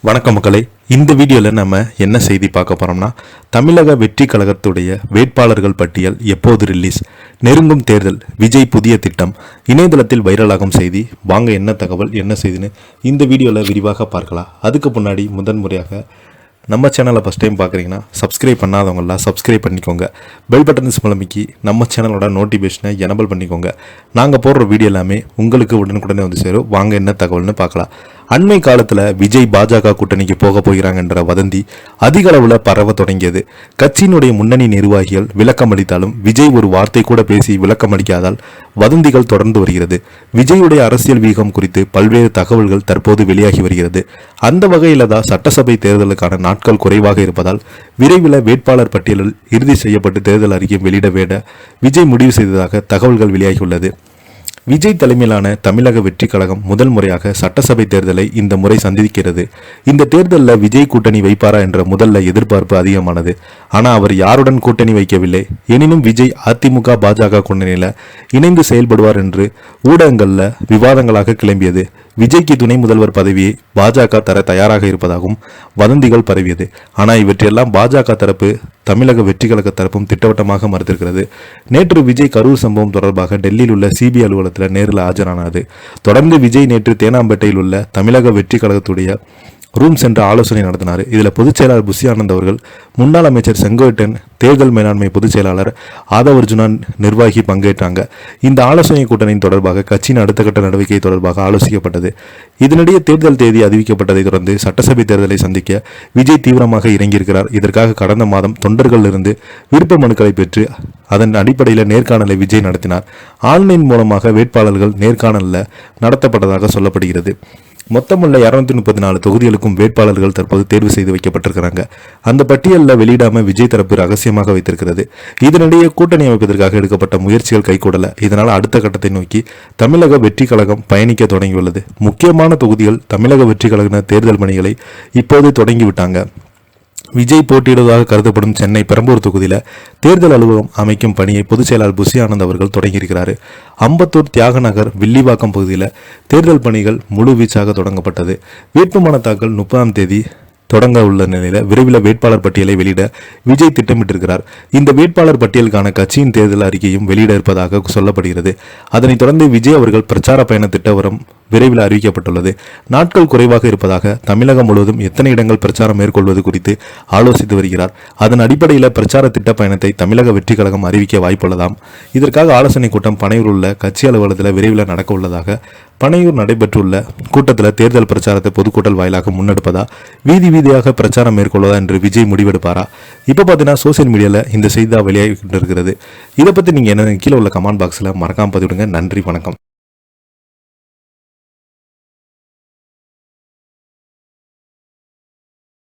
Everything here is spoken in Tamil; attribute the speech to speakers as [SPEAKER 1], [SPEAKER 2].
[SPEAKER 1] வணக்கம் மக்களே, இந்த வீடியோவில் நம்ம என்ன செய்தி பார்க்க போகிறோம்னா, தமிழக வெற்றி கழகத்துடைய வேட்பாளர்கள் பட்டியல் எப்போது ரிலீஸ், நெருங்கும் தேர்தல், விஜய் புதிய திட்டம், இணையதளத்தில் வைரலாகும் செய்தி. வாங்க என்ன தகவல் என்ன செய்தின்னு இந்த வீடியோவில் விரிவாக பார்க்கலாம். அதுக்கு முன்னாடி முதன்முறையாக நம்ம சேனலை ஃபஸ்ட் டைம் பார்க்குறீங்கன்னா சப்ஸ்கிரைப் பண்ணாதவங்களாம் சப்ஸ்கிரைப் பண்ணிக்கோங்க. பெல் பட்டன்ஸ் மூலமிக்கி நம்ம சேனலோட நோட்டிஃபிகேஷனை எனபிள் பண்ணிக்கோங்க. நாங்கள் போடுற வீடியோ எல்லாமே உங்களுக்கு உடனுக்குடனே வந்து சேரும். வாங்க என்ன தகவல்னு பார்க்கலாம். அண்மை காலத்தில் விஜய் பாஜக கூட்டணிக்கு போக போகிறாங்கன்ற வதந்தி அதிக அளவில் பரவ தொடங்கியது. கட்சியினுடைய முன்னணி நிர்வாகிகள் விளக்கம் அளித்தாலும் விஜய் ஒரு வார்த்தை கூட பேசி விளக்கம் அளிக்காதால் வதந்திகள் தொடர்ந்து வருகிறது. விஜயுடைய அரசியல் வீகம் குறித்து பல்வேறு தகவல்கள் தற்போது வெளியாகி வருகிறது. அந்த வகையில் தான் சட்டசபை தேர்தலுக்கான நாட்கள் குறைவாக இருப்பதால் விரைவில் வேட்பாளர் பட்டியலில் இறுதி செய்யப்பட்டு தேர்தல் அறிக்கை வெளியிட விஜய் முடிவு செய்ததாக தகவல்கள் வெளியாகியுள்ளது. விஜய் தலைமையிலான தமிழக வெற்றி கழகம் முதல் முறையாக சட்டசபை தேர்தலை இந்த முறை சந்திக்கிறது. இந்த தேர்தலில் விஜய் கூட்டணி வைப்பாரா என்ற முதல்ல எதிர்பார்ப்பு அதிகமானது. ஆனால் அவர் யாருடன் கூட்டணி வைக்கவில்லை. எனினும் விஜய் அதிமுக பாஜக கூட்டணியில் இணைந்து செயல்படுவார் என்று ஊடகங்களில் விவாதங்களாக கிளம்பியது. விஜய்க்கு துணை முதல்வர் பதவியை பாஜக தர தயாராக இருப்பதாகவும் வதந்திகள் பரவியது. ஆனால் இவற்றையெல்லாம் பாஜக தரப்பு தமிழக வெற்றி கழக தரப்பும் திட்டவட்டமாக மறுத்திருக்கிறது. நேற்று விஜய் கரூர் சம்பவம் தொடர்பாக டெல்லியில் உள்ள சிபிஐ அலுவலகத்தில் நேரில் ஆஜரானது. தொடர்ந்து விஜய் நேற்று தேனாம்பேட்டையில் உள்ள தமிழக வெற்றி கழகத்துடைய ரூம் சென்று ஆலோசனை நடத்தினார். இதில் பொதுச் செயலாளர் புஷி ஆனந்த் அவர்கள், முன்னாள் அமைச்சர் செங்கோட்டையன், தேர்தல் மேலாண்மை பொதுச் செயலாளர் ஆதவ் அர்ஜுனா நிர்வாகி பங்கேற்றாங்க. இந்த ஆலோசனை கூட்டணியின் தொடர்பாக கட்சியின் அடுத்த கட்ட நடவடிக்கை தொடர்பாக ஆலோசிக்கப்பட்டது. இதனிடையே தேர்தல் தேதி அறிவிக்கப்பட்டதை தொடர்ந்து சட்டசபை தேர்தலை சந்திக்க விஜய் தீவிரமாக இறங்கியிருக்கிறார். இதற்காக கடந்த மாதம் தொண்டர்களிலிருந்து விருப்ப மனுக்களை பெற்று அதன் அடிப்படையில் நேர்காணலை விஜய் நடத்தினார். ஆன்லைன் மூலமாக வேட்பாளர்கள் நேர்காணலில் நடத்தப்பட்டதாக சொல்லப்படுகிறது. மொத்தமுள்ள 234 தொகுதிகளுக்கும் வேட்பாளர்கள் தற்போது தேர்வு செய்து வைக்கப்பட்டிருக்கிறாங்க. அந்த பட்டியலில் வெளியிடாமல் விஜய் தரப்பு ரகசியமாக வைத்திருக்கிறது. இதனிடையே கூட்டணி அமைப்பதற்காக எடுக்கப்பட்ட முயற்சிகள் கைகூடல. இதனால் அடுத்த கட்டத்தை நோக்கி தமிழக வெற்றி கழகம் பயணிக்க தொடங்கியுள்ளது. முக்கியமான தொகுதிகள் தமிழக வெற்றி கழக தேர்தல் பணிகளை இப்போது தொடங்கிவிட்டாங்க. விஜய் போட்டியிடுவதாக கருதப்படும் சென்னை பெரம்பூர் தொகுதியில் தேர்தல் அலுவலகம் அமைக்கும் பணியை பொதுச் செயலாளர் புஷி ஆனந்த் அவர்கள் தொடங்கியிருக்கிறார். அம்பத்தூர், தியாகநகர், வில்லிவாக்கம் பகுதியில் தேர்தல் பணிகள் முழு வீச்சாக தொடங்கப்பட்டது. வேட்புமனு தாக்கல் 30ஆம் தேதி தொடங்க உள்ள நிலையில் விரைவில் வேட்பாளர் பட்டியலை வெளியிட விஜய் திட்டமிட்டிருக்கிறார். இந்த வேட்பாளர் பட்டியலுக்கான கட்சியின் தேர்தல் அறிக்கையும் வெளியிட இருப்பதாக சொல்லப்படுகிறது. அதனைத் தொடர்ந்து விஜய் அவர்கள் பிரச்சார பயண திட்டவரம் விரைவில் அறிவிக்கப்பட்டுள்ளது. நாட்கள் குறைவாக இருப்பதாக தமிழகம் முழுவதும் எத்தனை இடங்கள் பிரச்சாரம் மேற்கொள்வது குறித்து ஆலோசித்து வருகிறார். அதன் அடிப்படையில் பிரச்சார திட்ட பயணத்தை தமிழக வெற்றி கழகம் அறிவிக்க வாய்ப்புள்ளதாம். இதற்காக ஆலோசனை கூட்டம் பனையூர் உள்ள கட்சி அலுவலகத்தில் விரைவில் நடக்க உள்ளதாக, பனையூர் நடைபெற்றுள்ள கூட்டத்தில் தேர்தல் பிரச்சாரத்தை பொதுக்கூட்டல் வாயிலாக முன்னெடுப்பதா, வீதி வீதியாக பிரச்சாரம் மேற்கொள்வதா என்று விஜய் முடிவெடுப்பாரா? இப்போ பார்த்தீங்கன்னா சோசியல் மீடியாவில் இந்த செய்தி வெளியாகி கொண்டிருக்கிறது. இதை பற்றி நீங்கள் என்ன கீழே உள்ள கமெண்ட் பாக்ஸில் மறக்காமல் பதிவிடுங்க. நன்றி, வணக்கம்.